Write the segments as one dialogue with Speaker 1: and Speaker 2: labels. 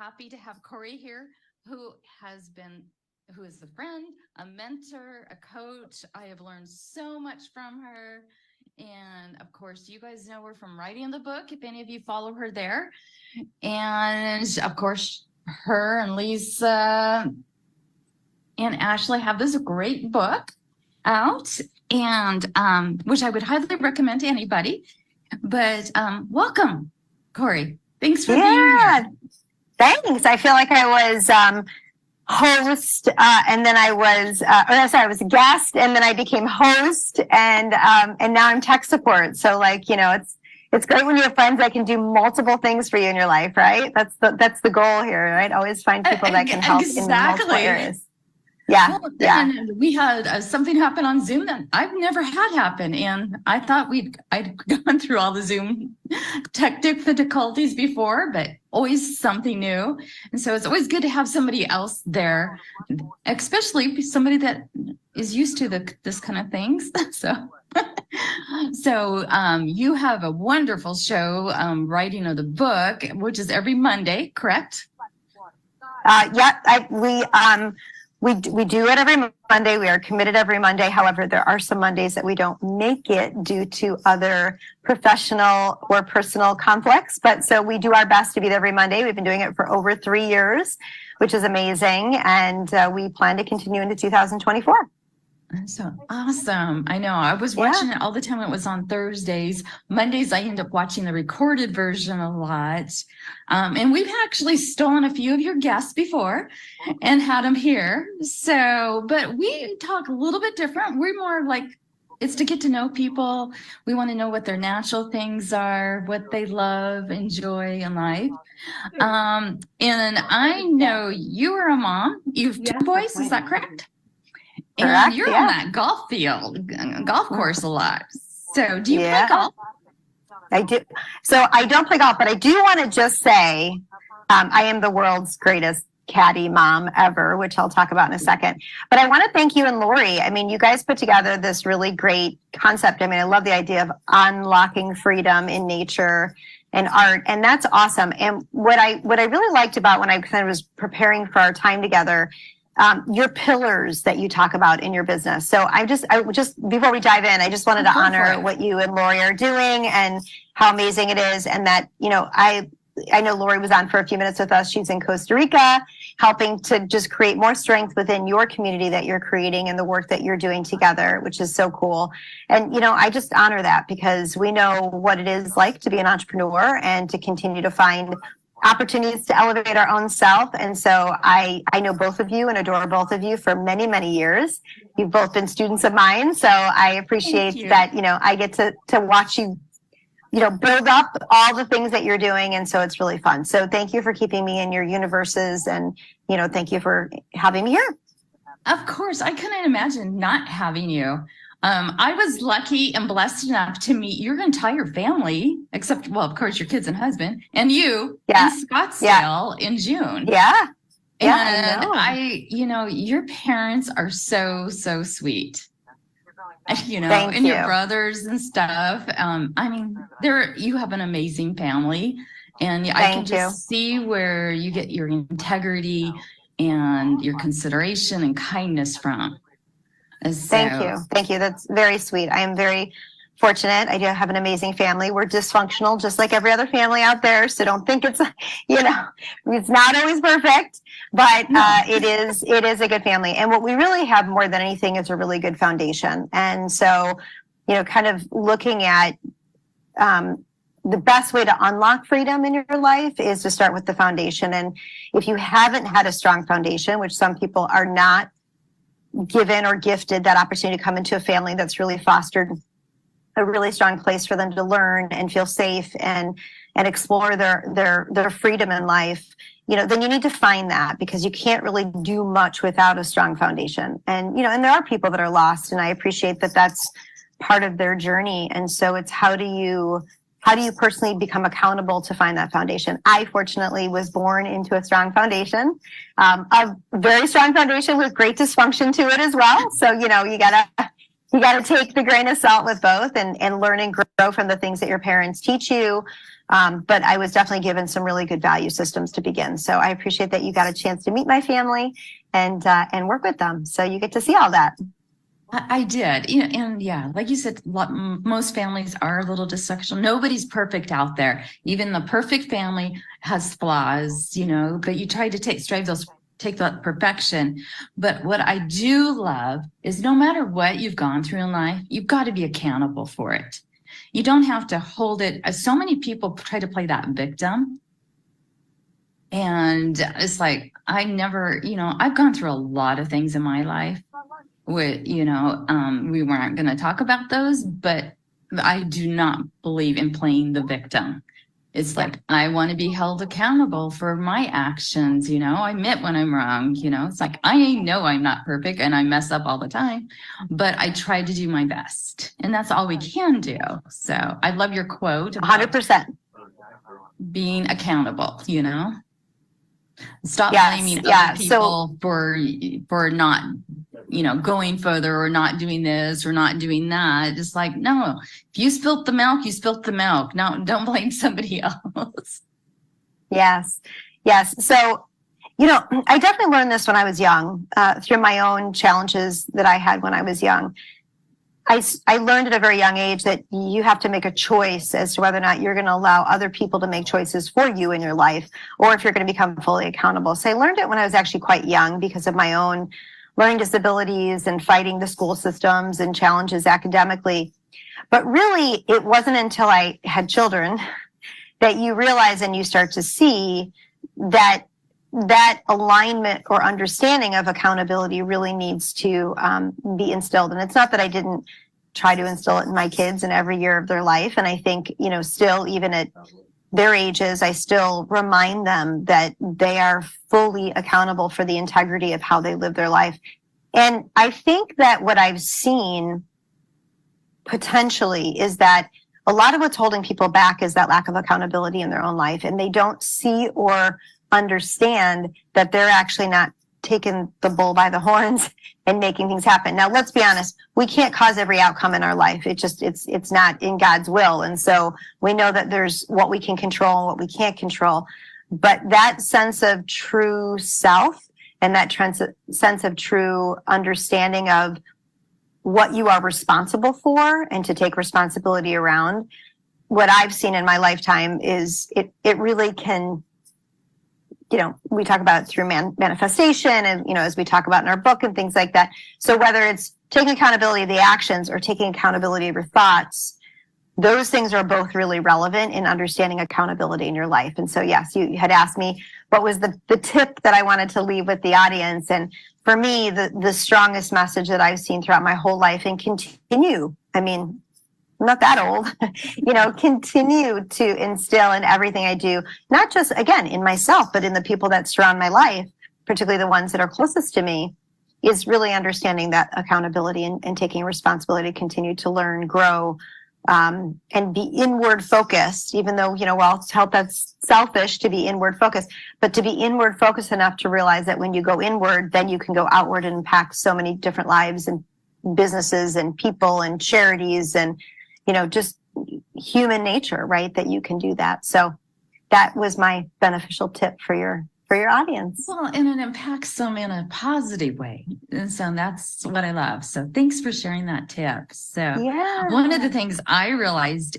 Speaker 1: happy to have Korie here, who is a friend, a mentor, a coach. I have learned so much from her. And of course, you guys know her from writing the book, if any of you follow her there. And of course, her and Lisa and Ashley have this great book out, and which I would highly recommend to anybody. But welcome, Korie. Thanks for being here.
Speaker 2: Thanks. I feel like I was host, and then I was, I was a guest, and then I became host, and now I'm tech support. So, like, you know, it's great when you have friends that can do multiple things for you in your life, right? That's the goal here, right? Always find people that can help in multiple areas. Yeah,
Speaker 1: well, and we had something happen on Zoom that I've never had happen, and I thought I'd gone through all the Zoom tech difficulties before, but always something new. And so it's always good to have somebody else there, especially somebody that is used to this kind of things. So you have a wonderful show, writing of the book, which is every Monday, correct?
Speaker 2: We do it every Monday. We are committed every Monday. However, there are some Mondays that we don't make it due to other professional or personal conflicts. But so we do our best to be there every Monday. We've been doing it for over 3 years, which is amazing. And we plan to continue into 2024.
Speaker 1: So awesome. I know. I was watching it all the time. It was on Thursdays. Mondays, I end up watching the recorded version a lot. And we've actually stolen a few of your guests before and had them here. So, but we talk a little bit different. We're more like, it's to get to know people. We want to know what their natural things are, what they love, enjoy in life. And I know you are a mom. You have 2 boys. Is that correct? And you're on that golf course a lot. So do you play golf?
Speaker 2: I do. So I don't play golf, but I do want to just say I am the world's greatest caddy mom ever, which I'll talk about in a second. But I want to thank you and Lori. I mean, you guys put together this really great concept. I mean, I love the idea of unlocking freedom in nature and art, and that's awesome. And what I really liked about when I kind of was preparing for our time together, your pillars that you talk about in your business. So I just before we dive in, I just wanted to honor what you and Lori are doing and how amazing it is. And that, you know, I know Lori was on for a few minutes with us. She's in Costa Rica, helping to just create more strength within your community that you're creating and the work that you're doing together, which is so cool. And, you know, I just honor that because we know what it is like to be an entrepreneur and to continue to find opportunities to elevate our own self. And so I know both of you and adore both of you for many, many years. You've both been students of mine. So I appreciate that, you know, I get to watch you, you know, build up all the things that you're doing. And so it's really fun. So thank you for keeping me in your universes. And, you know, thank you for having me here.
Speaker 1: Of course, I couldn't imagine not having you. I was lucky and blessed enough to meet your entire family, except, well, of course, your kids and husband, and you in Scottsdale in June. And I, you know, your parents are so sweet. You know, and your brothers and stuff. I mean, you have an amazing family, and I can just see where you get your integrity and your consideration and kindness from.
Speaker 2: Thank you. That's very sweet. I am very fortunate. I do have an amazing family. We're dysfunctional, just like every other family out there. So don't think it's, you know, it's not always perfect, but it is a good family. And what we really have more than anything is a really good foundation. And so, you know, kind of looking at the best way to unlock freedom in your life is to start with the foundation. And if you haven't had a strong foundation, which some people are not given or gifted that opportunity to come into a family that's really fostered a really strong place for them to learn and feel safe and explore their freedom in life, you know, then you need to find that, because you can't really do much without a strong foundation. And, you know, and there are people that are lost, and I appreciate that that's part of their journey. And so it's how do you personally become accountable to find that foundation? I fortunately was born into a strong foundation, a very strong foundation with great dysfunction to it as well. So, you know, you gotta You got to take the grain of salt with both and learn and grow from the things that your parents teach you. But I was definitely given some really good value systems to begin. So I appreciate that you got a chance to meet my family and work with them. So you get to see all that.
Speaker 1: I did. And yeah, like you said, most families are a little dysfunctional. Nobody's perfect out there. Even the perfect family has flaws, but you try to take that perfection. But what I do love is no matter what you've gone through in life, you've got to be accountable for it. You don't have to hold it. So many people try to play that victim. And it's like, I've gone through a lot of things in my life. We weren't going to talk about those, but I do not believe in playing the victim. It's like, I want to be held accountable for my actions. I admit when I'm wrong. It's like, I know I'm not perfect and I mess up all the time, but I try to do my best. And that's all we can do. So I love your quote.
Speaker 2: 100%.
Speaker 1: Being accountable, Stop blaming other people for not, going further or not doing this or not doing that. Just like, no, if you spilt the milk, you spilt the milk. No, don't blame somebody else.
Speaker 2: Yes. So, I definitely learned this when I was young, through my own challenges that I had when I was young. I learned at a very young age that you have to make a choice as to whether or not you're going to allow other people to make choices for you in your life, or if you're going to become fully accountable. So I learned it when I was actually quite young because of my own learning disabilities and fighting the school systems and challenges academically. But really, it wasn't until I had children that you realize and you start to see that alignment or understanding of accountability really needs to be instilled. And it's not that I didn't try to instill it in my kids in every year of their life. And I think, still, even at their ages, I still remind them that they are fully accountable for the integrity of how they live their life. And I think that what I've seen potentially is that a lot of what's holding people back is that lack of accountability in their own life. And they don't see or understand that they're actually not taking the bull by the horns and making things happen. Now, let's be honest, we can't cause every outcome in our life. It's not in God's will. And so we know that there's what we can control and what we can't control. But that sense of true self and that sense of true understanding of what you are responsible for and to take responsibility around, what I've seen in my lifetime is it really can, we talk about it through manifestation and, as we talk about in our book and things like that. So whether it's taking accountability of the actions or taking accountability of your thoughts, those things are both really relevant in understanding accountability in your life. And so, yes, you had asked me what was the tip that I wanted to leave with the audience. And for me, the strongest message that I've seen throughout my whole life and continue, I'm not that old, continue to instill in everything I do, not just, again, in myself, but in the people that surround my life, particularly the ones that are closest to me, is really understanding that accountability and taking responsibility to continue to learn, grow, and be inward focused, even though, we're all taught that's selfish to be inward focused, but to be inward focused enough to realize that when you go inward, then you can go outward and impact so many different lives and businesses and people and charities and, just human nature, right? That you can do that. So that was my beneficial tip for your audience.
Speaker 1: Well, and it impacts them in a positive way. And so that's what I love. So thanks for sharing that tip. So one of the things I realized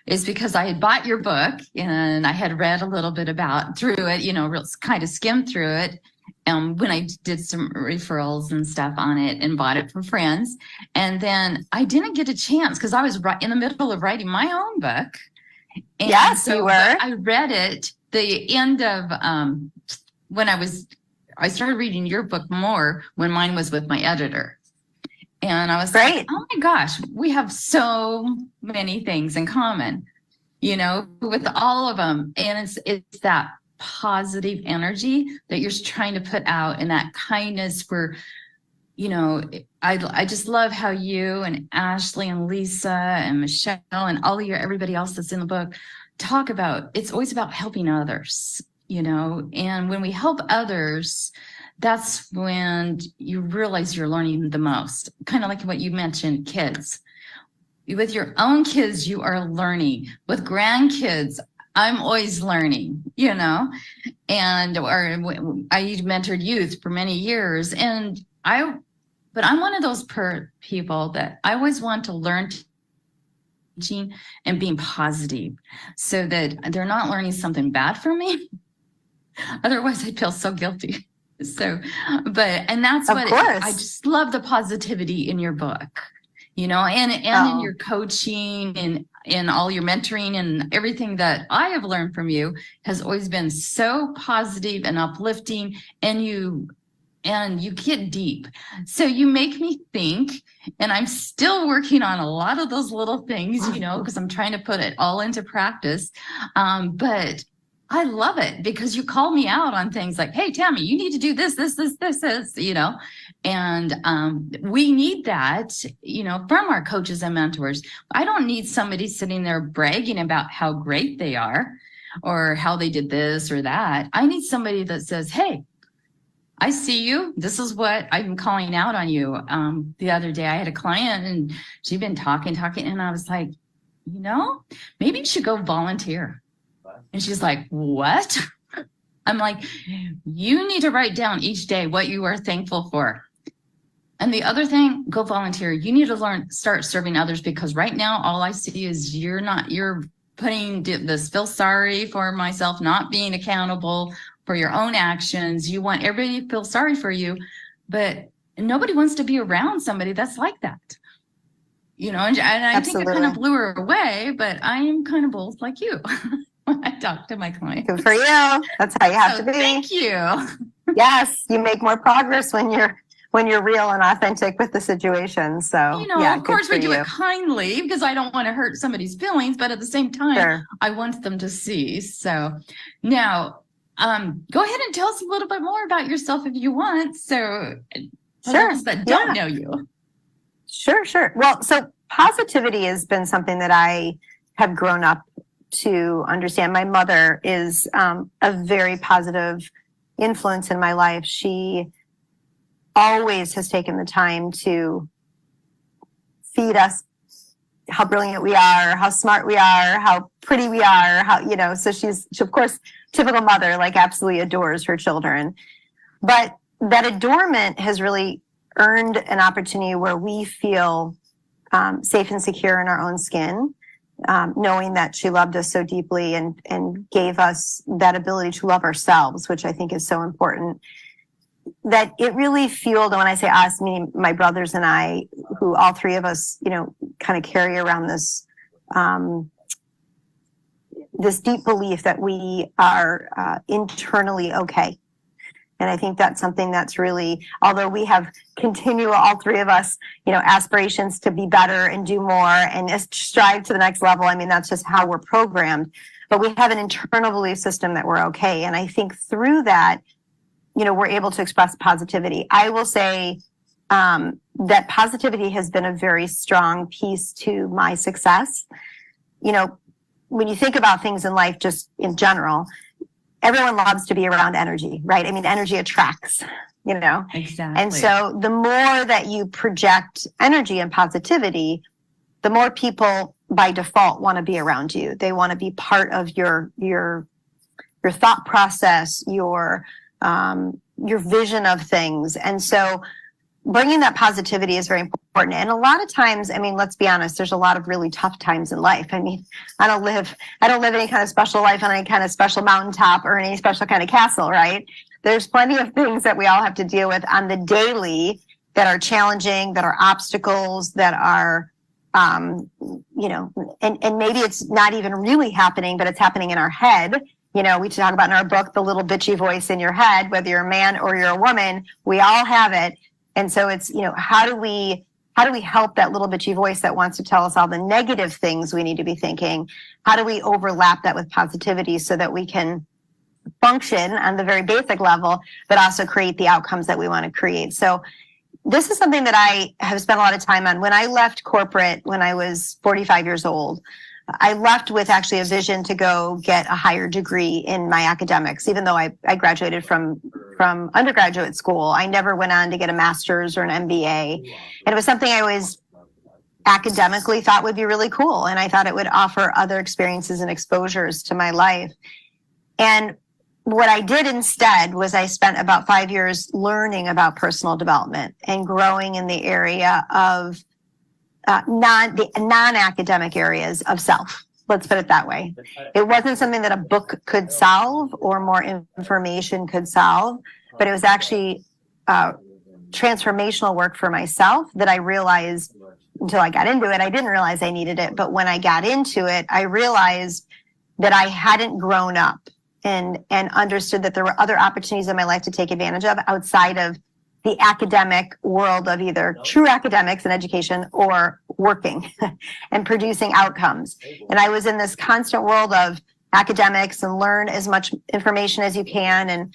Speaker 1: is because I had bought your book and I had read a little bit through it, kind of skimmed through it. When I did some referrals and stuff on it and bought it for friends. And then I didn't get a chance because I was right in the middle of writing my own book. And
Speaker 2: yes, you were.
Speaker 1: I read it the end of when I started reading your book more when mine was with my editor. And I was like, oh my gosh, we have so many things in common, with all of them. And it's that positive energy that you're trying to put out and that kindness for, I just love how you and Ashley and Lisa and Michelle and everybody else that's in the book talk about, it's always about helping others, and when we help others, that's when you realize you're learning the most. Kind of like what you mentioned, kids. With your own kids, you are learning. With grandkids, I'm always learning, you know, and or I mentored youth for many years, but I'm one of those people that I always want to learn teaching and being positive, so that they're not learning something bad from me. Otherwise, I'd feel so guilty. So, and that's
Speaker 2: Of
Speaker 1: what
Speaker 2: course.
Speaker 1: I just love the positivity in your book, you know, and in your coaching and in all your mentoring, and everything that I have learned from you has always been so positive and uplifting, and you get deep. So you make me think, and I'm still working on a lot of those little things, you know, because I'm trying to put it all into practice. But I love it because you call me out on things like, hey, Tammy, you need to do this, you know, and we need that, you know, from our coaches and mentors. I don't need somebody sitting there bragging about how great they are or how they did this or that. I need somebody that says, hey, I see you. This is what I'm calling out on you. The other day I had a client and she'd been talking, and I was like, you know, maybe you should go volunteer. And she's like, what? I'm like, you need to write down each day what you are thankful for. And the other thing, go volunteer. You need to start serving others, because right now all I see is you're putting this feel sorry for myself, not being accountable for your own actions. You want everybody to feel sorry for you, but nobody wants to be around somebody that's like that. You know, and I think I kind of blew her away, but I am kind of bold like you. When I talk to my clients.
Speaker 2: Good for you. That's how you have to be.
Speaker 1: Thank you.
Speaker 2: Yes, you make more progress when you're real and authentic with the situation. So,
Speaker 1: you know,
Speaker 2: yeah,
Speaker 1: of course we do it kindly, because I don't want to hurt somebody's feelings, but at the same time, I want them to see. So now, go ahead and tell us a little bit more about yourself if you want. So, those that don't know you. Sure.
Speaker 2: Well, so positivity has been something that I have grown up to understand. My mother is a very positive influence in my life. She always has taken the time to feed us how brilliant we are, how smart we are, how pretty we are, how, you know, so she's of course, typical mother, like absolutely adores her children. But that adornment has really earned an opportunity where we feel safe and secure in our own skin. Knowing that she loved us so deeply and gave us that ability to love ourselves, which I think is so important, that it really fueled. And when I say us, meaning my brothers and I, who all three of us, you know, kind of carry around this, this deep belief that we are internally okay. And I think that's something that's really, although we have continual, all three of us, you know, aspirations to be better and do more and strive to the next level. I mean, that's just how we're programmed. But we have an internal belief system that we're okay. And I think through that, you know, we're able to express positivity. I will say that positivity has been a very strong piece to my success. You know, when you think about things in life, just in general, everyone loves to be around energy, right? I mean, energy attracts, you know?
Speaker 1: Exactly.
Speaker 2: And so the more that you project energy and positivity, the more people by default want to be around you. They want to be part of your thought process, your vision of things. And so bringing that positivity is very important. And a lot of times, I mean, let's be honest, there's a lot of really tough times in life. I mean, I don't live any kind of special life on any kind of special mountaintop or any special kind of castle, right? There's plenty of things that we all have to deal with on the daily that are challenging, that are obstacles, that are, you know, and maybe it's not even really happening, but it's happening in our head. You know, we talk about in our book, the little bitchy voice in your head, whether you're a man or you're a woman, we all have it. And so it's, you know, how do we help that little bitchy voice that wants to tell us all the negative things we need to be thinking? How do we overlap that with positivity so that we can function on the very basic level, but also create the outcomes that we want to create? So this is something that I have spent a lot of time on. When I left corporate, when I was 45 years old, I left with actually a vision to go get a higher degree in my academics, even though I graduated from from undergraduate school. I never went on to get a master's or an MBA. And it was something I always academically thought would be really cool. And I thought it would offer other experiences and exposures to my life. And what I did instead was I spent about 5 years learning about personal development and growing in the area of non-academic areas of self. Let's put it that way. It wasn't something that a book could solve or more information could solve, but it was actually transformational work for myself that I realized until I got into it. I didn't realize I needed it, but when I got into it, I realized that I hadn't grown up and understood that there were other opportunities in my life to take advantage of outside of the academic world of either true academics and education or working and producing outcomes. And I was in this constant world of academics and learn as much information as you can and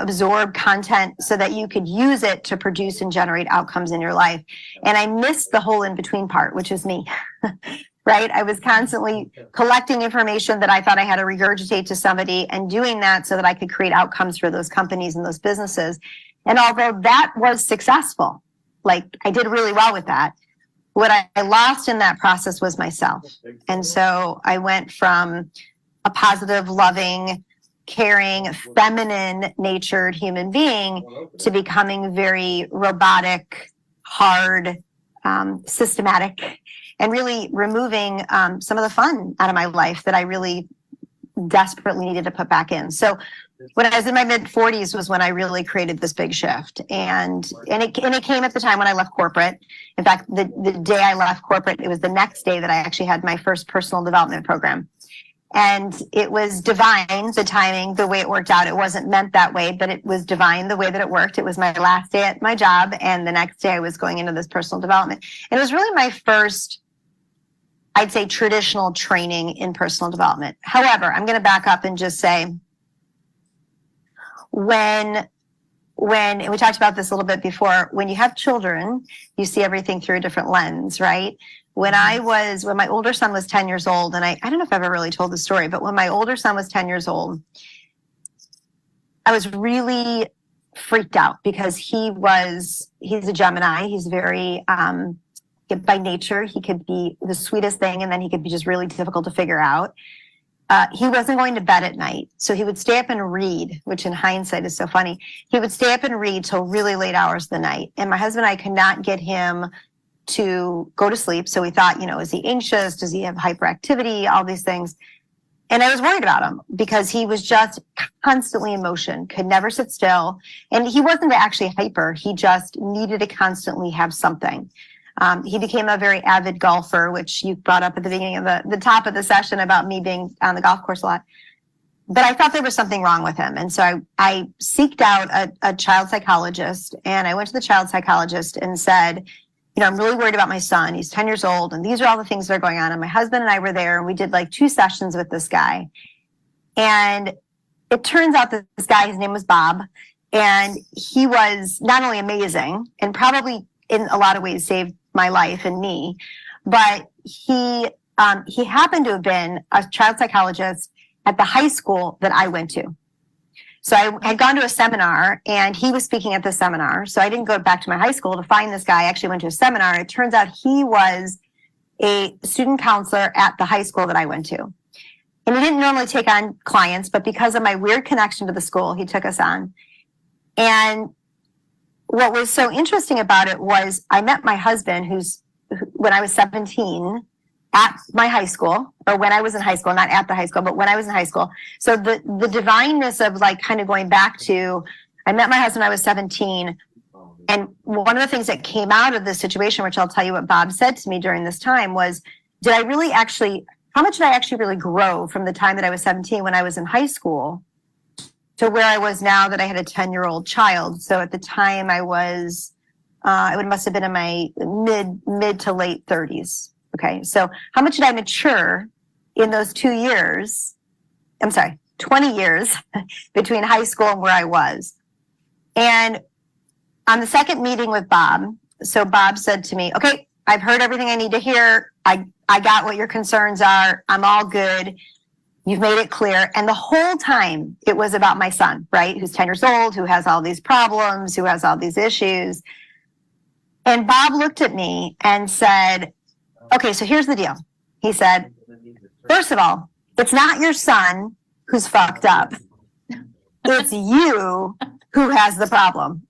Speaker 2: absorb content so that you could use it to produce and generate outcomes in your life. And I missed the whole in between part, which is me. Right? I was constantly collecting information that I thought I had to regurgitate to somebody and doing that so that I could create outcomes for those companies and those businesses. And although that was successful, like I did really well with that, what I lost in that process was myself. And so I went from a positive, loving, caring, feminine natured human being to becoming very robotic, hard, systematic, and really removing some of the fun out of my life that I really desperately needed to put back in. So when I was in my mid-40s was when I really created this big shift. And it came at the time when I left corporate. In fact, the day I left corporate, it was the next day that I actually had my first personal development program. And it was divine, the timing, the way it worked out. It wasn't meant that way, but it was divine the way that it worked. It was my last day at my job, and the next day I was going into this personal development. And it was really my first, I'd say, traditional training in personal development. However, I'm going to back up and just say, when and we talked about this a little bit before, when you have children, you see everything through a different lens, right? When my older son was 10 years old, and I don't know if I've ever really told the story, but when my older son was 10 years old, I was really freaked out because he's a Gemini. He's very, by nature, he could be the sweetest thing, and then he could be just really difficult to figure out. He wasn't going to bed at night, so he would stay up and read, which in hindsight is so funny. He would stay up and read till really late hours of the night, and my husband and I could not get him to go to sleep. So we thought, is he anxious? Does he have hyperactivity? All these things. And I was worried about him because he was just constantly in motion, could never sit still. And he wasn't actually hyper. He just needed to constantly have something. He became a very avid golfer, which you brought up at the beginning of the top of the session about me being on the golf course a lot. But I thought there was something wrong with him. And so I seeked out a child psychologist, and I went to the child psychologist and said, I'm really worried about my son. He's 10 years old, and these are all the things that are going on. And my husband and I were there, and we did like 2 sessions with this guy. And it turns out that this guy, his name was Bob, and he was not only amazing and probably in a lot of ways saved my life and me, but he happened to have been a child psychologist at the high school that I went to. So I had gone to a seminar, and he was speaking at the seminar. So I didn't go back to my high school to find this guy. I actually went to a seminar. It turns out he was a student counselor at the high school that I went to. And he didn't normally take on clients, but because of my weird connection to the school, he took us on. And what was so interesting about it was I met my husband, when I was 17, at my high school, or when I was in high school, not at the high school, but when I was in high school. So the divineness of like kind of going back to, I met my husband when I was 17. And one of the things that came out of this situation, which I'll tell you what Bob said to me during this time, was, how much did I actually really grow from the time that I was 17 when I was in high school to where I was now that I had a 10-year-old child? So at the time I was, it must have been in my mid to late 30s. Okay, so how much did I mature in those 2 years? 20 years between high school and where I was. And on the second meeting with Bob, so Bob said to me, okay, I've heard everything I need to hear. I got what your concerns are. I'm all good. You've made it clear. And the whole time it was about my son, right? Who's 10 years old, who has all these problems, who has all these issues. And Bob looked at me and said, okay, so here's the deal. He said, first of all, it's not your son who's fucked up. It's you who has the problem.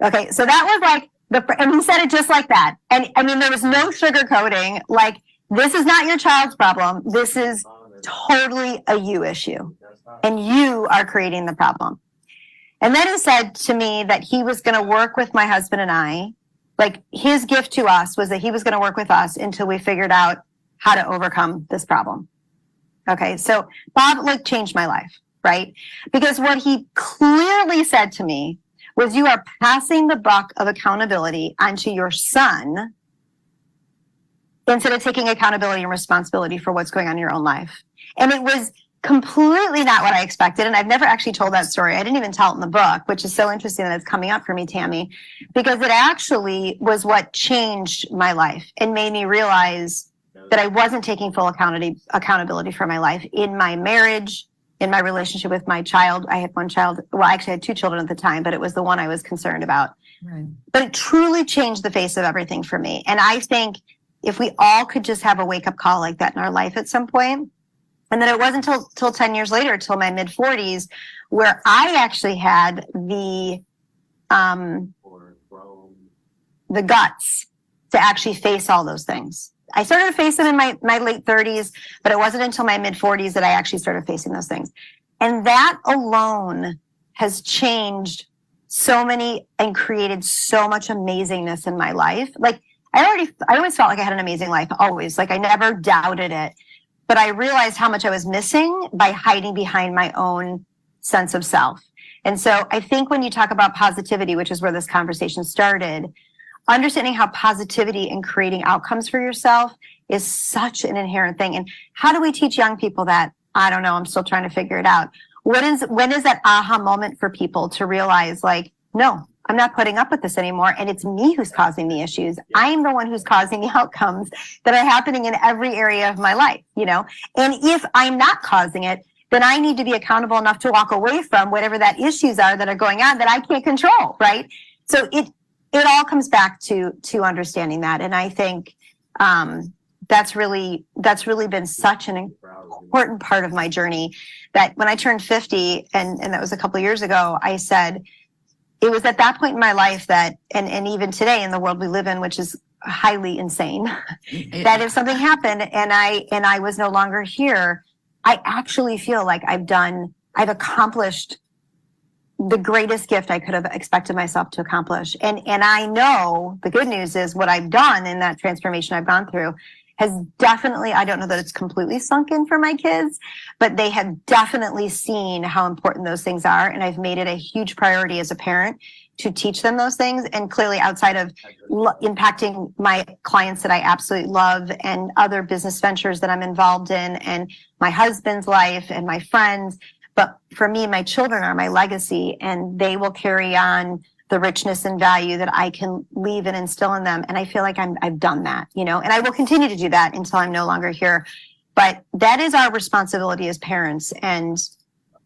Speaker 2: Okay, so that was like, and he said it just like that. And I mean, there was no sugarcoating. Like, this is not your child's problem. This is totally a you issue. And you are creating the problem. And then he said to me that he was going to work with my husband and I. Like, his gift to us was that he was going to work with us until we figured out how to overcome this problem. Okay, so Bob like changed my life, right? Because what he clearly said to me was, you are passing the buck of accountability onto your son instead of taking accountability and responsibility for what's going on in your own life. And it was completely not what I expected. And I've never actually told that story. I didn't even tell it in the book, which is so interesting that it's coming up for me, Tammy, because it actually was what changed my life and made me realize that I wasn't taking full accountability for my life in my marriage, in my relationship with my child. I had one child. Well, I actually had two children at the time, but it was the one I was concerned about. Right. But it truly changed the face of everything for me. And I think if we all could just have a wake-up call like that in our life at some point. And then it wasn't till 10 years later, till my mid-40s, where I actually had the guts to actually face all those things. I started to face them in my late 30s, but it wasn't until my mid-40s that I actually started facing those things. And that alone has changed so many and created so much amazingness in my life. Like, I always felt like I had an amazing life, always. Like, I never doubted it. But I realized how much I was missing by hiding behind my own sense of self. And so I think when you talk about positivity, which is where this conversation started, understanding how positivity and creating outcomes for yourself is such an inherent thing. And how do we teach young people that? I don't know. I'm still trying to figure it out. When is that aha moment for people to realize, like, no, I'm not putting up with this anymore. And it's me who's causing the issues. I'm the one who's causing the outcomes that are happening in every area of my life, you know? And if I'm not causing it, then I need to be accountable enough to walk away from whatever that issues are that are going on that I can't control, right? So it all comes back to understanding that. And I think that's really been such an important part of my journey, that when I turned 50, and that was a couple of years ago, I said, it was at that point in my life that, and even today in the world we live in, which is highly insane, that if something happened and I was no longer here, I actually feel like I've accomplished the greatest gift I could have expected myself to accomplish. And I know the good news is what I've done in that transformation I've gone through has definitely, I don't know that it's completely sunk in for my kids, but they have definitely seen how important those things are. And I've made it a huge priority as a parent to teach them those things. And clearly outside of impacting my clients that I absolutely love and other business ventures that I'm involved in and my husband's life and my friends. But for me, my children are my legacy, and they will carry on the richness and value that I can leave and instill in them. And I feel like I've done that, you know, and I will continue to do that until I'm no longer here. But that is our responsibility as parents and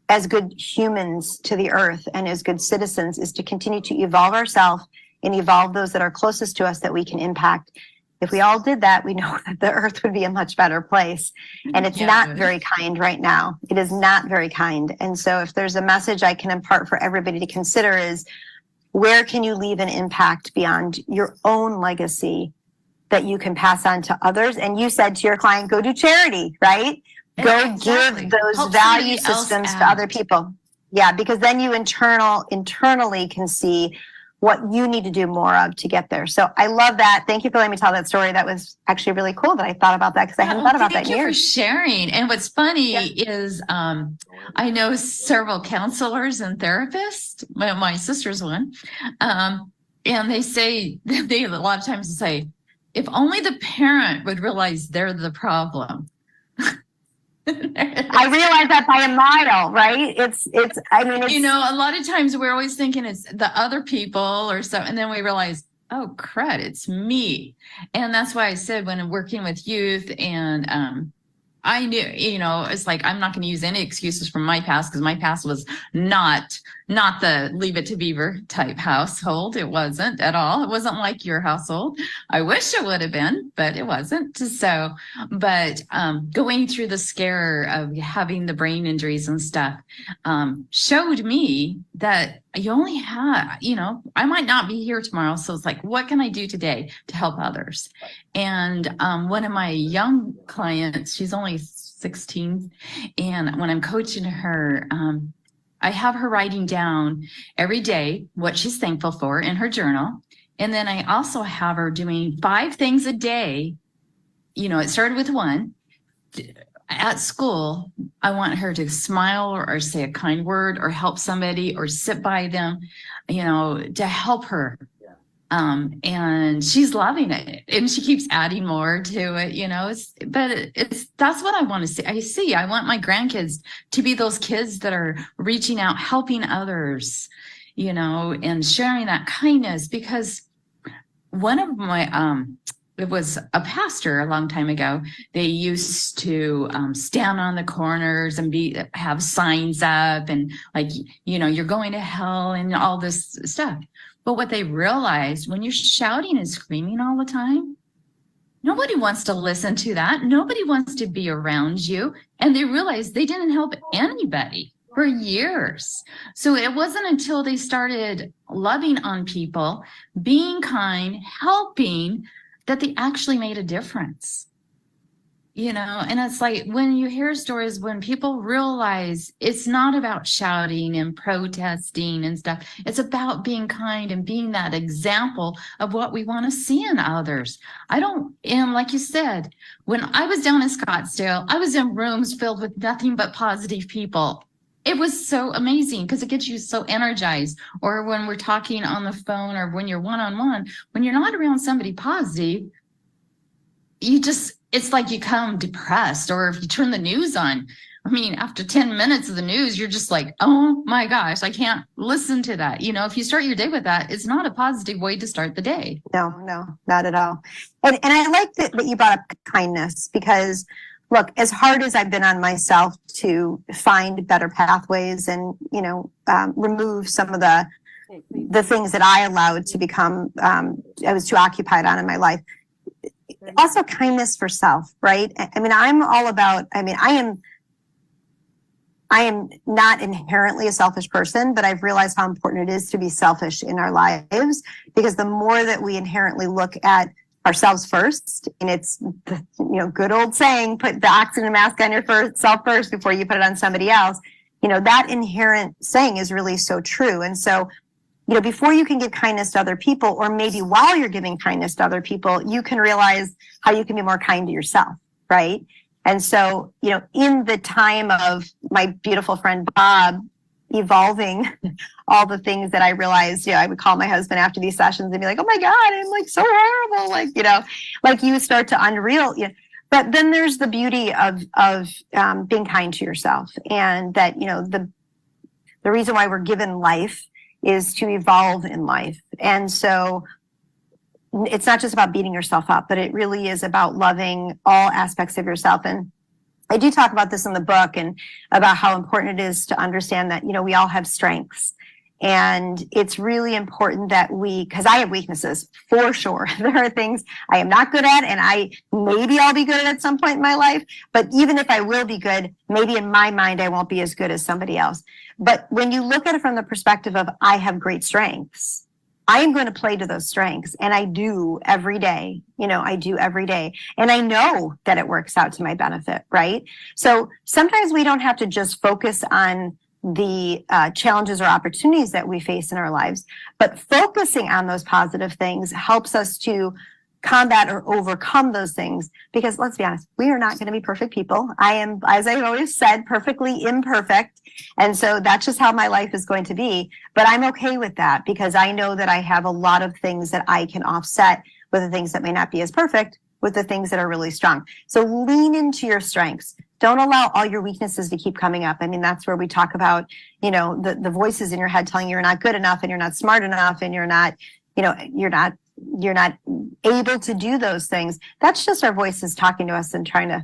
Speaker 2: as good humans to the earth and as good citizens, is to continue to evolve ourselves and evolve those that are closest to us that we can impact. If we all did that, we know that the earth would be a much better place. And it's not very kind right now. It is not very kind. And so if there's a message I can impart for everybody to consider is, where can you leave an impact beyond your own legacy that you can pass on to others? And you said to your client, go do charity, right? Go give those value systems to other people. Yeah, because then you internally can see what you need to do more of to get there. So I love that. Thank you for letting me tell that story. That was actually really cool that I thought about that, because I hadn't thought about that in years.
Speaker 1: Thank you for sharing. And what's funny is I know several counselors and therapists. My sister's one. And they say, they a lot of times say, if only the parent would realize they're the problem.
Speaker 2: I realize that by a mile, right? It's,
Speaker 1: you know, a lot of times we're always thinking it's the other people or so, and then we realize, oh crud, it's me. And that's why I said, when I'm working with youth and I knew, it's like, I'm not going to use any excuses from my past, because my past was not the Leave It to Beaver type household. It wasn't at all. It wasn't like your household. I wish it would have been, but it wasn't. So, but going through the scare of having the brain injuries and stuff showed me that you only have, I might not be here tomorrow. So it's like, what can I do today to help others? And one of my young clients, she's only 16, and when I'm coaching her, I have her writing down every day what she's thankful for in her journal. And then I also have her doing 5 things a day. It started with 1. At school, I want her to smile or say a kind word or help somebody or sit by them, to help her. And she's loving it, and she keeps adding more to it, but that's what I want to see. I want my grandkids to be those kids that are reaching out, helping others, and sharing that kindness, because one of my, it was a pastor a long time ago. They used to stand on the corners and have signs up and like, you're going to hell and all this stuff. But what they realized, when you're shouting and screaming all the time, nobody wants to listen to that. Nobody wants to be around you. And they realized they didn't help anybody for years. So it wasn't until they started loving on people, being kind, helping, that they actually made a difference. And it's like, when you hear stories, when people realize it's not about shouting and protesting and stuff, it's about being kind and being that example of what we want to see in others. And like you said, when I was down in Scottsdale, I was in rooms filled with nothing but positive people. It was so amazing, because it gets you so energized. Or when we're talking on the phone, or when you're one-on-one, when you're not around somebody positive, it's like you come depressed. Or if you turn the news on, after 10 minutes of the news, you're just like, oh my gosh, I can't listen to that. If you start your day with that, it's not a positive way to start the day.
Speaker 2: No, not at all. And I like that you brought up kindness, because look, as hard as I've been on myself to find better pathways and, remove some of the things that I allowed to become, I was too occupied on in my life. Also kindness for self, right? I'm all about, I am not inherently a selfish person, but I've realized how important it is to be selfish in our lives, because the more that we inherently look at ourselves first, and it's good old saying, put the oxygen mask on yourself first before you put it on somebody else. That inherent saying is really so true. And so, before you can give kindness to other people, or maybe while you're giving kindness to other people, you can realize how you can be more kind to yourself, right? And so, in the time of my beautiful friend Bob evolving all the things that I realized, I would call my husband after these sessions and be like, oh my God, I'm like so horrible. Like you start to unreal, but then there's the beauty of being kind to yourself. And that, the reason why we're given life is to evolve in life. And so it's not just about beating yourself up, but it really is about loving all aspects of yourself. And I do talk about this in the book, and about how important it is to understand that, we all have strengths. And it's really important that because I have weaknesses for sure. There are things I am not good at, and maybe I'll be good at some point in my life. But even if I will be good, maybe in my mind, I won't be as good as somebody else. But when you look at it from the perspective of I have great strengths, I am going to play to those strengths. And I do every day, I do every day. And I know that it works out to my benefit, right? So sometimes we don't have to just focus on the challenges or opportunities that we face in our lives, but focusing on those positive things helps us to combat or overcome those things. Because let's be honest, we are not going to be perfect people. I am, as I've always said, perfectly imperfect. And so that's just how my life is going to be. But I'm okay with that, because I know that I have a lot of things that I can offset with the things that may not be as perfect, with the things that are really strong. So lean into your strengths. Don't allow all your weaknesses to keep coming up. That's where we talk about, the voices in your head telling you you're not good enough, and you're not smart enough, and you're not you're not able to do those things. That's just our voices talking to us and trying to,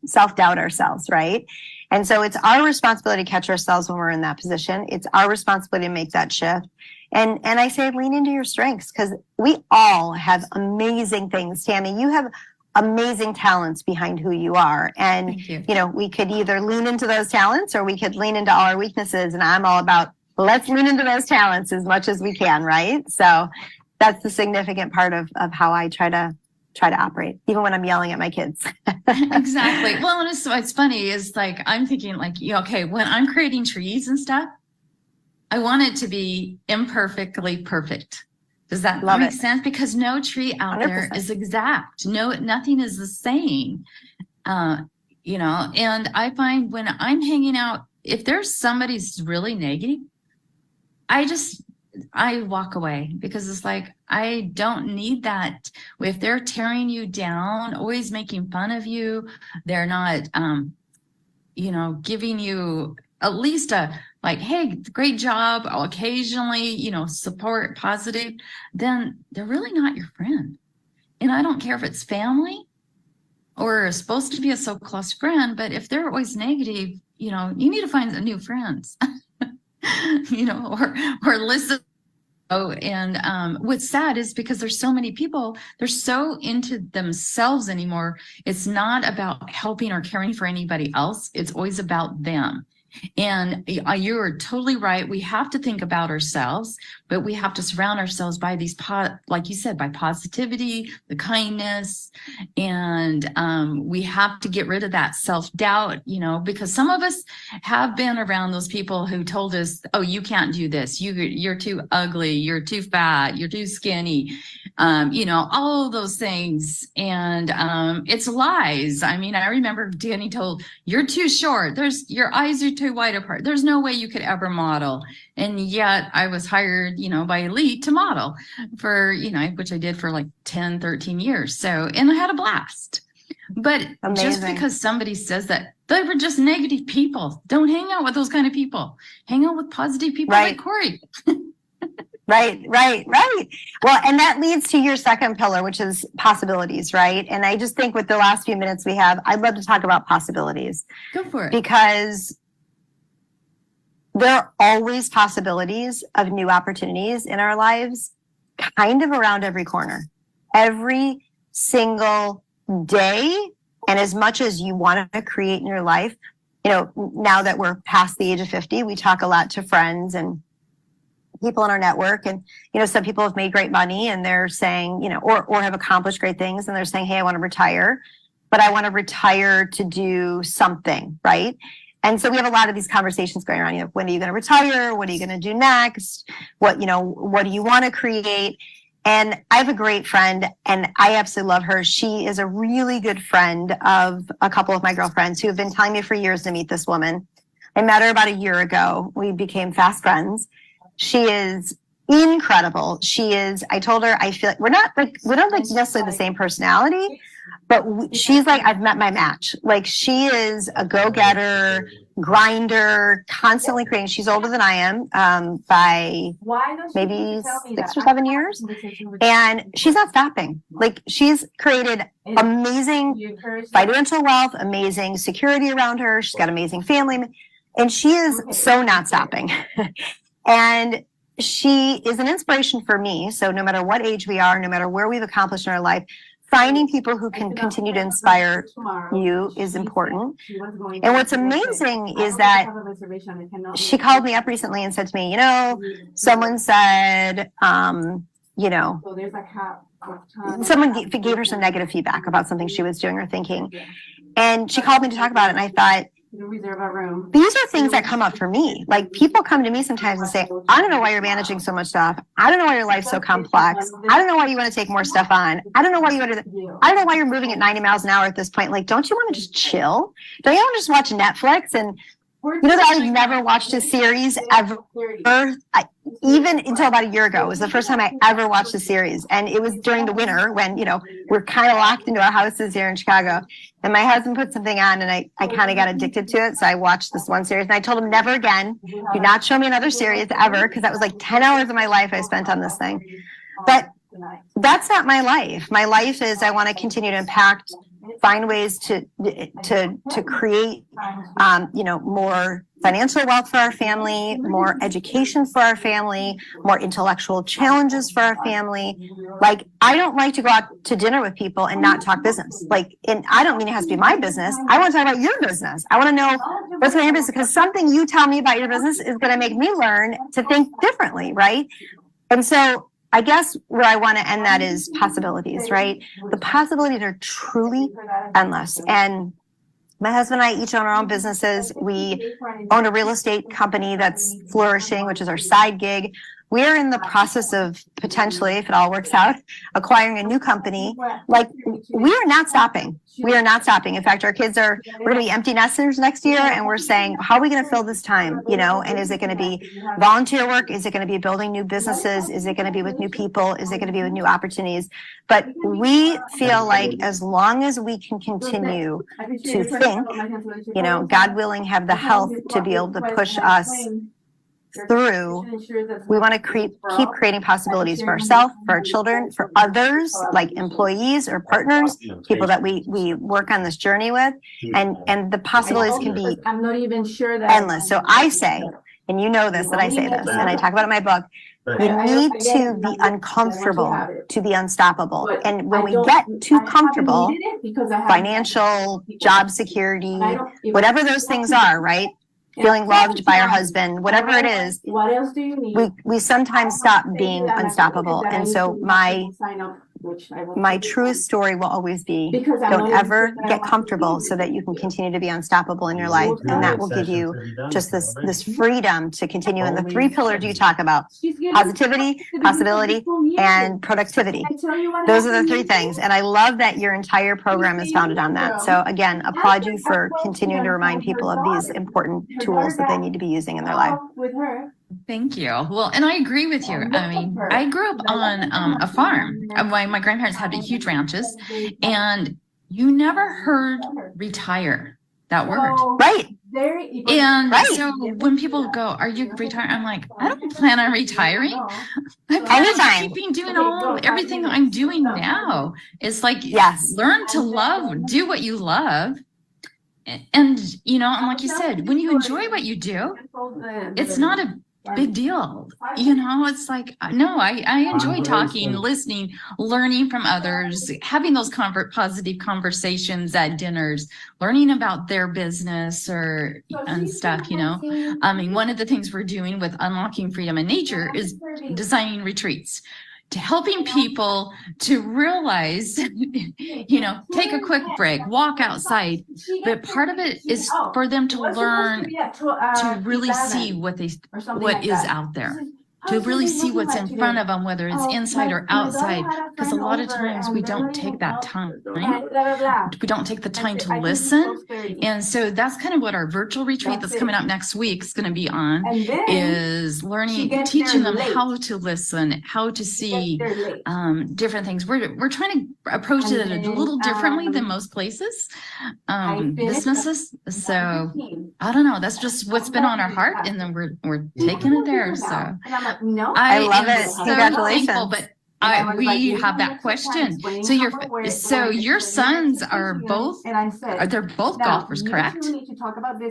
Speaker 2: self-doubt ourselves, right? And so it's our responsibility to catch ourselves when we're in that position. It's our responsibility to make that shift. And I say lean into your strengths, because we all have amazing things. Tammy, you have amazing talents behind who you are. And, we could either lean into those talents or we could lean into all our weaknesses. And I'm all about, let's lean into those talents as much as we can, right? So that's the significant part of how I try to operate, even when I'm yelling at my kids.
Speaker 1: Exactly. Well, and it's funny is like, I'm thinking like, okay, when I'm creating trees and stuff, I want it to be imperfectly perfect. Does that make sense? Because no tree out 100%. There is exact. No, nothing is the same. And I find when I'm hanging out, if there's somebody's really negative, I walk away, because it's like, I don't need that. If they're tearing you down, always making fun of you, they're not, giving you at least a, like, hey, great job, occasionally, support, positive, then they're really not your friend. And I don't care if it's family or supposed to be a so close friend, but if they're always negative, you need to find new friends, or listen. Oh, and what's sad is because there's so many people, they're so into themselves anymore. It's not about helping or caring for anybody else. It's always about them. And you are totally right. We have to think about ourselves, but we have to surround ourselves by these, like you said, by positivity, the kindness, and we have to get rid of that self-doubt, because some of us have been around those people who told us, oh, you can't do this. You're too ugly. You're too fat. You're too skinny. All of those things. And it's lies. I mean, I remember Danny told, you're too short. Your eyes are too wide apart. There's no way you could ever model. And yet I was hired, by Elite to model for, which I did for like 10, 13 years. So, and I had a blast. But amazing. Just because somebody says that, they were just negative people. Don't hang out with those kind of people. Hang out with positive people like Korie.
Speaker 2: Right. Well, and that leads to your second pillar, which is possibilities, right? And I just think with the last few minutes we have, I'd love to talk about possibilities.
Speaker 1: Go for it.
Speaker 2: Because there are always possibilities of new opportunities in our lives, kind of around every corner, every single day. And as much as you want to create in your life, now that we're past the age of 50, we talk a lot to friends and people in our network. And, some people have made great money and they're saying, or have accomplished great things. And they're saying, hey, I want to retire, but I want to retire to do something, right? And so we have a lot of these conversations going on. When are you going to retire? What are you going to do next? What do you want to create? And I have a great friend and I absolutely love her. She is a really good friend of a couple of my girlfriends who have been telling me for years to meet this woman. I met her about a year ago. We became fast friends. She is incredible. I told her, I feel like we don't necessarily the same personality, but she's like, I've met my match. Like, she is a go-getter, grinder, constantly creating. She's older than I am by maybe 6 or 7 years. And she's not stopping. Like, she's created amazing financial wealth, amazing security around her. She's got amazing family. And she is so not stopping. And she is an inspiration for me. So no matter what age we are, no matter where we've accomplished in our life, finding people who can continue to inspire you is important. And what's amazing is that she called me up recently and said to me, someone said, someone gave her some negative feedback about something she was doing or thinking. And she called me to talk about it. And I thought, these are things that come up for me. Like, people come to me sometimes and say, I don't know why you're managing so much stuff. I don't know why your life's so complex. I don't know why you want to take more stuff on. I don't know why I don't know why you're moving at 90 miles an hour at this point. Like, don't you want to just chill? Don't you want to just watch Netflix? And that I've never watched a series ever. Even until about a year ago, it was the first time I ever watched a series. And it was during the winter when, we're kind of locked into our houses here in Chicago. And my husband put something on and I kind of got addicted to it. So I watched this one series and I told him, never again, do not show me another series ever. Because that was like 10 hours of my life I spent on this thing. But that's not my life. My life is I want to continue to impact, find ways to create, more financial wealth for our family, more education for our family, more intellectual challenges for our family. Like, I don't like to go out to dinner with people and not talk business. Like, and I don't mean it has to be my business. I want to talk about your business. I want to know what's going on in your business, because something you tell me about your business is going to make me learn to think differently, right? And so I guess where I want to end that is possibilities, right? The possibilities are truly endless. And my husband and I each own our own businesses. We own a real estate company that's flourishing, which is our side gig. We're in the process of potentially, if it all works out, acquiring a new company. Like, we are not stopping. We are not stopping. In fact, we're going to be empty nesters next year, and we're saying, how are we going to fill this time? And is it going to be volunteer work? Is it going to be building new businesses? Is it going to be with new people? Is it going to be with new opportunities? But we feel like as long as we can continue to think, God willing, have the health to be able to push us through, we want to keep creating possibilities for ourselves, for our children, for others, like employees or partners, people that we work on this journey with, and the possibilities can be endless. So I say, and you know this, that I say this, and I talk about it in my book, you need to be uncomfortable to be unstoppable. And when we get too comfortable, financial, job security, whatever those things are, right? Feeling loved by our husband, whatever it is, we sometimes stop being unstoppable. And so my truest story will always be, don't ever get comfortable so that you can continue to be unstoppable in your life. And that will give you just this freedom to continue. And the three pillars you talk about: positivity, possibility, and productivity. Those are the three things. And I love that your entire program is founded on that. So again, applaud you for continuing to remind people of these important tools that they need to be using in their life.
Speaker 1: Thank you. Well, and I agree with you. I mean, I grew up on a farm. My grandparents had huge ranches, and you never heard retire, that word.
Speaker 2: Right.
Speaker 1: And so when people go, are you retired? I'm like, I don't plan on retiring. I plan on keeping doing everything I'm doing now. It's like,
Speaker 2: yes,
Speaker 1: learn to love, do what you love. And, and like you said, when you enjoy what you do, it's not a big deal. It's like, no, I enjoy talking, listening, learning from others, having those positive conversations at dinners, learning about their business and stuff, I mean, one of the things we're doing with Unlocking Freedom in Nature is designing retreats, to helping people to realize, take a quick break, walk outside. But part of it is for them to learn to really see what is out there, to really see what's in front of them, whether it's inside or outside, because a lot of times we don't take that time. We don't take the time to listen. And so that's kind of what our virtual retreat that's coming up next week is going to be on, is teaching them how to listen, how to see different things. We're trying to approach it a little differently than most places, businesses. So I don't know. That's just what's been on our heart, and then we're taking it there. So
Speaker 2: I love it.
Speaker 1: So
Speaker 2: Congratulations.
Speaker 1: thankful, but we have that question. So your sons are both, they're both golfers, correct?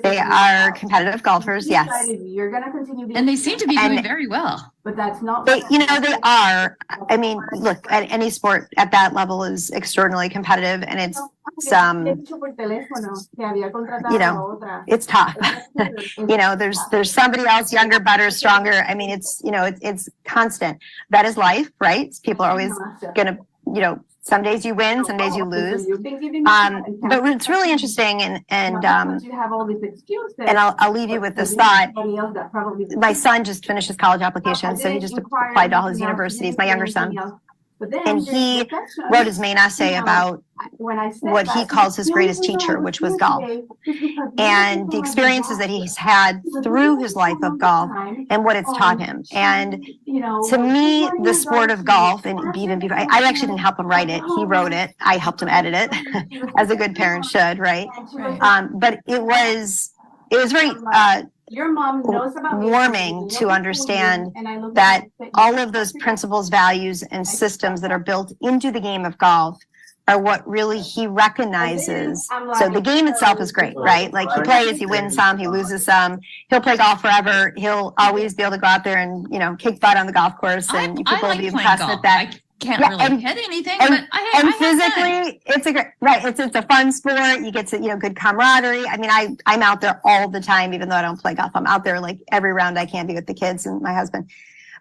Speaker 2: They are competitive golfers, yes.
Speaker 1: And they seem to be doing very well.
Speaker 3: But that's not.
Speaker 2: They are. I mean, look, at any sport at that level is extraordinarily competitive, and it's it's tough. There's somebody else younger, better, stronger. I mean, it's constant. That is life, right? People are always gonna, some days you win, some days you lose. But it's really interesting, and I'll leave you with this thought. My son just finished his college application, so he just applied to all his universities, my younger son. And he wrote his main essay about what he calls his greatest teacher, which was golf, and the experiences that he's had through his life of golf and what it's taught him. And to me, the sport of golf, and even before, I actually didn't help him write it. He wrote it. I helped him edit it, as a good parent should, right? But it was very
Speaker 3: Your mom knows about
Speaker 2: warming to understand that all of those principles, values, and systems that are built into the game of golf are what really he recognizes. So the game itself is great, right? Like he plays, he wins some, he loses some. He'll play golf forever. He'll always be able to go out there and, you know, kick butt on the golf course, and people will be impressed with that.
Speaker 1: Can't really hit anything, but I
Speaker 2: physically, it's a great, right. It's a fun sport. You get to, you know, good camaraderie. I mean, I'm out there all the time, even though I don't play golf. I'm out there like every round I can be with the kids and my husband.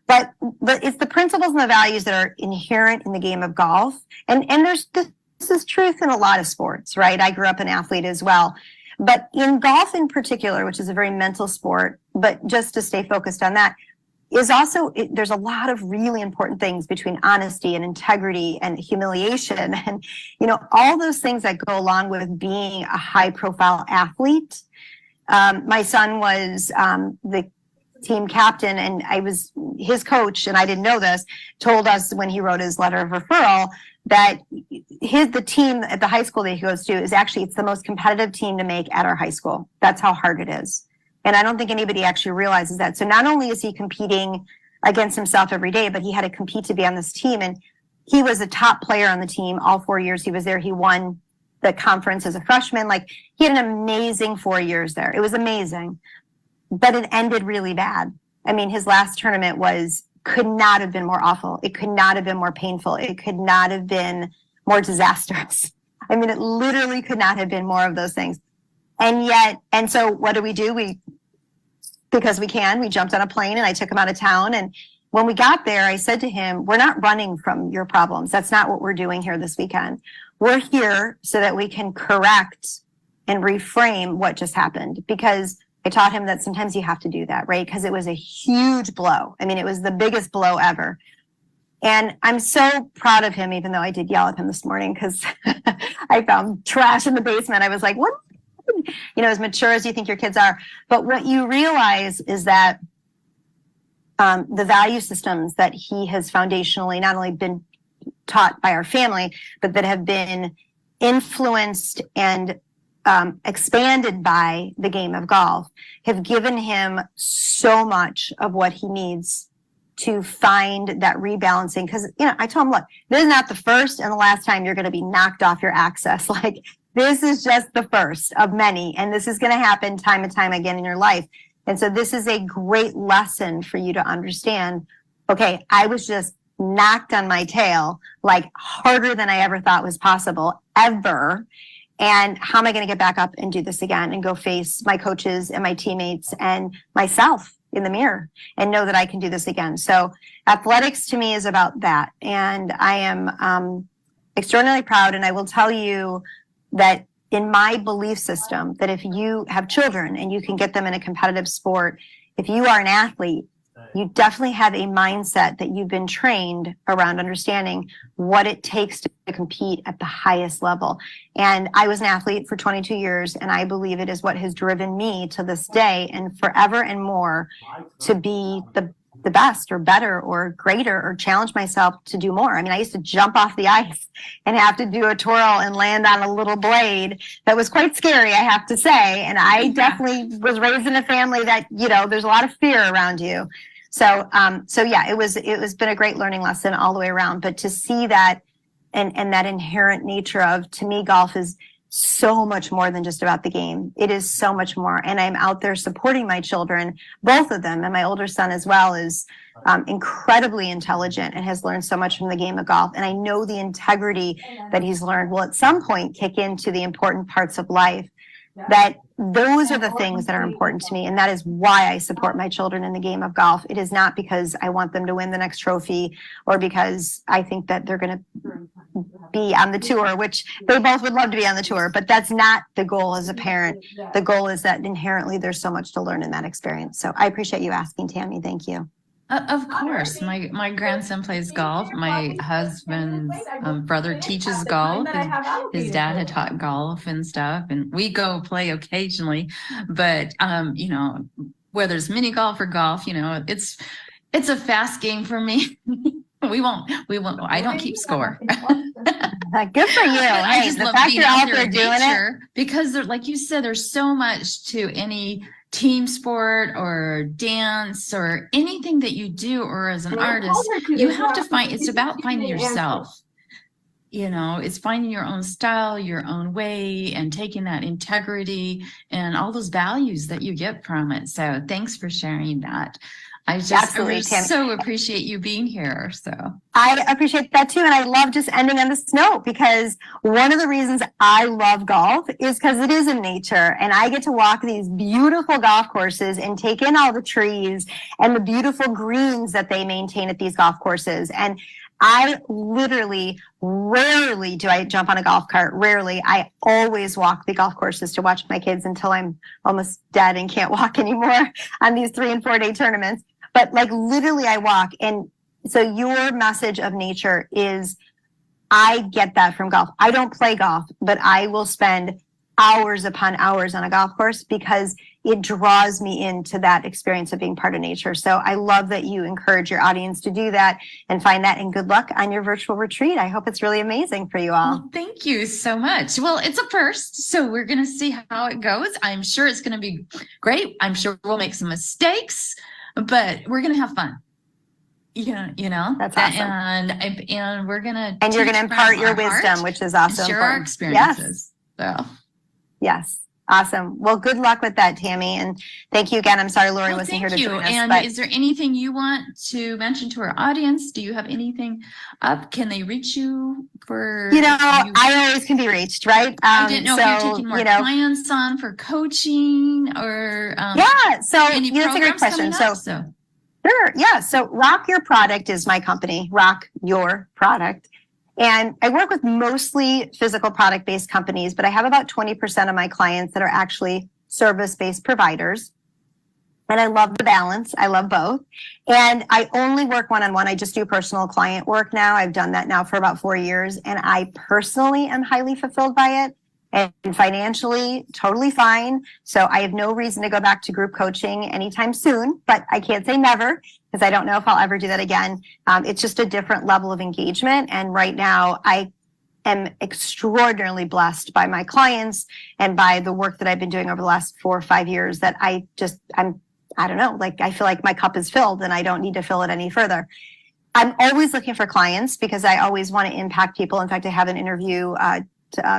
Speaker 2: But it's the principles and the values that are inherent in the game of golf. And this is truth in a lot of sports, right? I grew up an athlete as well. But in golf in particular, which is a very mental sport, but just to stay focused on that, is also, there's a lot of really important things between honesty and integrity and humiliation and, you know, all those things that go along with being a high profile athlete. My son was the team captain, and I was his coach, and I didn't know this, told us when he wrote his letter of referral that the team at the high school that he goes to is actually, it's the most competitive team to make at our high school. That's how hard it is. And I don't think anybody actually realizes that. So not only is he competing against himself every day, but he had to compete to be on this team. And he was a top player on the team all 4 years he was there. He won the conference as a freshman. Like, he had an amazing 4 years there. It was amazing, but it ended really bad. I mean, his last tournament could not have been more awful. It could not have been more painful. It could not have been more disastrous. I mean, it literally could not have been more of those things. And so what do? Because we jumped on a plane and I took him out of town. And when we got there, I said to him, we're not running from your problems. That's not what we're doing here this weekend. We're here so that we can correct and reframe what just happened. Because I taught him that sometimes you have to do that, right? Because it was a huge blow. I mean, it was the biggest blow ever. And I'm so proud of him, even though I did yell at him this morning because I found trash in the basement. I was like, what? You know, as mature as you think your kids are. But what you realize is that the value systems that he has foundationally not only been taught by our family, but that have been influenced and expanded by the game of golf have given him so much of what he needs to find that rebalancing. Because, you know, I told him, look, this is not the first and the last time you're going to be knocked off your access. Like, this is just the first of many, and this is going to happen time and time again in your life. And so this is a great lesson for you to understand, okay, I was just knocked on my tail, like harder than I ever thought was possible, ever. And how am I going to get back up and do this again and go face my coaches and my teammates and myself in the mirror and know that I can do this again? So athletics to me is about that. And I am extraordinarily proud. And I will tell you that in my belief system, that if you have children and you can get them in a competitive sport, if you are an athlete, you definitely have a mindset that you've been trained around understanding what it takes to compete at the highest level. And I was an athlete for 22 years, and I believe it is what has driven me to this day and forever and more to be the best or better or greater or challenge myself to do more. I mean, I used to jump off the ice and have to do a twirl and land on a little blade. That was quite scary, I have to say. And I definitely was raised in a family that, you know, there's a lot of fear around you. So yeah, it was been a great learning lesson all the way around. But to see that and that inherent nature of, to me, golf is so much more than just about the game. It is so much more. And I'm out there supporting my children, both of them. And my older son as well is incredibly intelligent and has learned so much from the game of golf. And I know the integrity that he's learned will at some point kick into the important parts of life. That those are the things that are important to me. And that is why I support my children in the game of golf. It is not because I want them to win the next trophy or because I think that they're going to be on the tour, which they both would love to be on the tour. But that's not the goal as a parent. The goal is that inherently there's so much to learn in that experience. So I appreciate you asking, Tammy. Thank you.
Speaker 1: Of course. My grandson plays golf. My husband's brother teaches golf. His dad had taught golf and stuff, and we go play occasionally. But you know, whether it's mini golf or golf, you know, it's a fast game for me. We won't. I don't keep score.
Speaker 2: Good for you.
Speaker 1: I
Speaker 2: hey,
Speaker 1: just
Speaker 2: the
Speaker 1: love
Speaker 2: fact
Speaker 1: being
Speaker 2: you're
Speaker 1: out
Speaker 2: out
Speaker 1: there
Speaker 2: there
Speaker 1: in
Speaker 2: doing
Speaker 1: nature,
Speaker 2: it,
Speaker 1: because like you said, there's so much to any team sport or dance or anything that you do, or as an artist, you have to find, it's about finding yourself. It's finding your own style, your own way, and taking that integrity and all those values that you get from it. So thanks for sharing that. I so appreciate you being here. So
Speaker 2: I appreciate that too. And I love just ending on this note, because one of the reasons I love golf is because it is in nature, and I get to walk these beautiful golf courses and take in all the trees and the beautiful greens that they maintain at these golf courses. And I literally, rarely do I jump on a golf cart. Rarely. I always walk the golf courses to watch my kids until I'm almost dead and can't walk anymore on these 3 and 4 day tournaments. But like literally I walk. And so your message of nature is, I get that from golf. I don't play golf, but I will spend hours upon hours on a golf course because it draws me into that experience of being part of nature. So I love that you encourage your audience to do that and find that, and good luck on your virtual retreat. I hope it's really amazing for you all.
Speaker 1: Well, thank you so much. Well, it's a first, so we're going to see how it goes. I'm sure it's going to be great. I'm sure we'll make some mistakes, but we're going to have fun.
Speaker 2: That's awesome.
Speaker 1: And we're going to,
Speaker 2: and you're going to impart your wisdom, which is also
Speaker 1: share our experiences.
Speaker 2: Yes. So. Yes. Awesome. Well, good luck with that, Tammy. And thank you again. I'm sorry Lori wasn't here to join us.
Speaker 1: And is there anything you want to mention to our audience? Do you have anything up? Can they reach you for?
Speaker 2: I always can be reached, right?
Speaker 1: I didn't know if you're taking more clients on for coaching or
Speaker 2: So that's a great question. So sure. Yeah. So Rock Your Product is my company, Rock Your Product. And I work with mostly physical product-based companies, but I have about 20% of my clients that are actually service-based providers. And I love the balance. I love both. And I only work one-on-one. I just do personal client work now. I've done that now for about 4 years. And I personally am highly fulfilled by it, and financially totally fine. So I have no reason to go back to group coaching anytime soon, but I can't say never, because I don't know if I'll ever do that again. It's just a different level of engagement. And right now I am extraordinarily blessed by my clients and by the work that I've been doing over the last 4 or 5 years, that I don't know, like I feel like my cup is filled and I don't need to fill it any further. I'm always looking for clients because I always want to impact people. In fact, I have an interview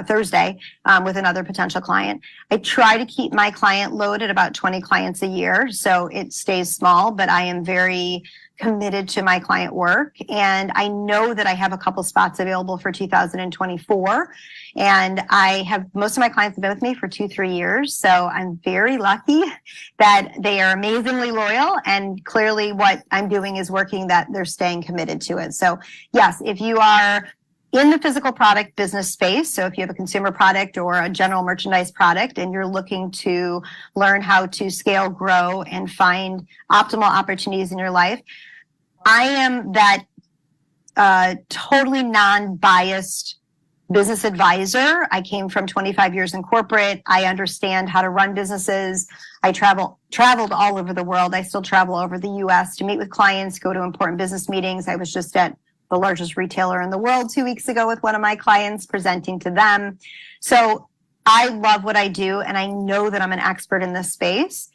Speaker 2: Thursday with another potential client. I try to keep my client load at about 20 clients a year, so it stays small, but I am very committed to my client work. And I know that I have a couple spots available for 2024. And I have, most of my clients have been with me for 2-3 years. So I'm very lucky that they are amazingly loyal, and clearly what I'm doing is working, that they're staying committed to it. So yes, if you are in the physical product business space, so if you have a consumer product or a general merchandise product and you're looking to learn how to scale, grow, and find optimal opportunities in your life, I am that totally non-biased business advisor. I came from 25 years in corporate. I understand how to run businesses. I traveled all over the world. I still travel over the US to meet with clients, go to important business meetings. I was just at the largest retailer in the world 2 weeks ago with one of my clients, presenting to them. So I love what I do, and I know that I'm an expert in this space.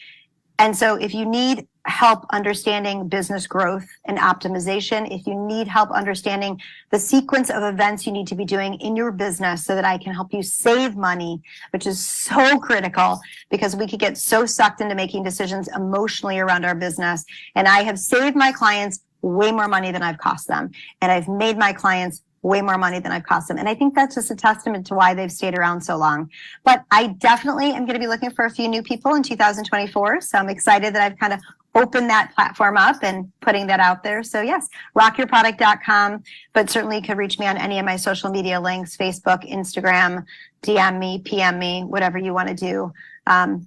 Speaker 2: And so if you need help understanding business growth and optimization, if you need help understanding the sequence of events you need to be doing in your business so that I can help you save money, which is so critical because we could get so sucked into making decisions emotionally around our business. And I have saved my clients way more money than I've cost them. And I've made my clients way more money than I've cost them. And I think that's just a testament to why they've stayed around so long. But I definitely am going to be looking for a few new people in 2024. So I'm excited that I've kind of opened that platform up and putting that out there. So yes, rockyourproduct.com, but certainly you could reach me on any of my social media links, Facebook, Instagram, DM me, PM me, whatever you want to do.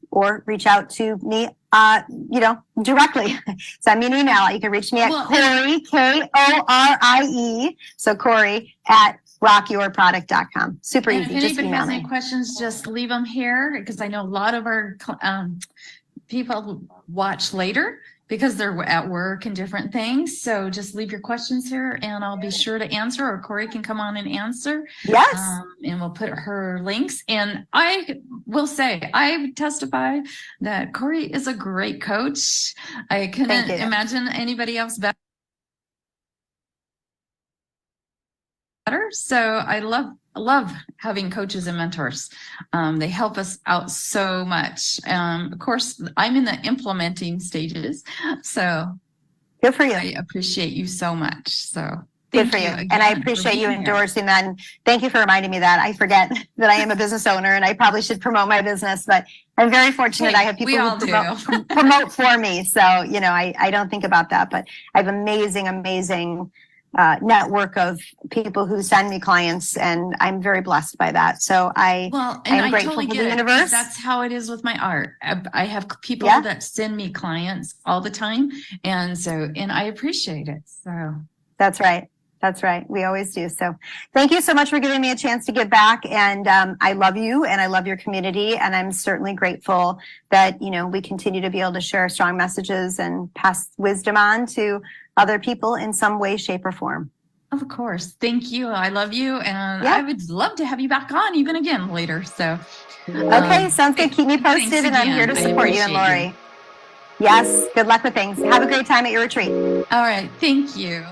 Speaker 2: Or reach out to me, directly. Send me an email. You can reach me at Korie, Korie. So Korie at rockyourproduct.com. Super easy.
Speaker 1: If
Speaker 2: just
Speaker 1: anybody
Speaker 2: email
Speaker 1: has
Speaker 2: me.
Speaker 1: any questions, just leave them here, because I know a lot of our people watch later because they're at work and different things. So just leave your questions here and I'll be sure to answer, or Korie can come on and answer.
Speaker 2: Yes.
Speaker 1: And we'll put her links. And I will say, I testify that Korie is a great coach. I couldn't imagine anybody else better. So I love having coaches and mentors. They help us out so much. Of course, I'm in the implementing stages, so
Speaker 2: good for you.
Speaker 1: I appreciate you so much. So
Speaker 2: good for you. And I appreciate you endorsing that. And thank you for reminding me that. I forget that I am a business owner and I probably should promote my business, but I'm very fortunate. I have people who promote for me. So, you know, I don't think about that, but I have amazing network of people who send me clients, and I'm very blessed by that. So I'm grateful for the universe.
Speaker 1: That's how it is with my art. I have people that send me clients all the time, and I appreciate it. So
Speaker 2: that's right. That's right. We always do. So thank you so much for giving me a chance to give back. And I love you and I love your community. And I'm certainly grateful that, you know, we continue to be able to share strong messages and pass wisdom on to other people in some way, shape, or form.
Speaker 1: Of course. Thank you. I love you. And I would love to have you back on even again later. So
Speaker 2: okay, sounds good. Keep me posted and I'm here to support you and Lori. Yes. Good luck with things. Have a great time at your retreat.
Speaker 1: All right. Thank you.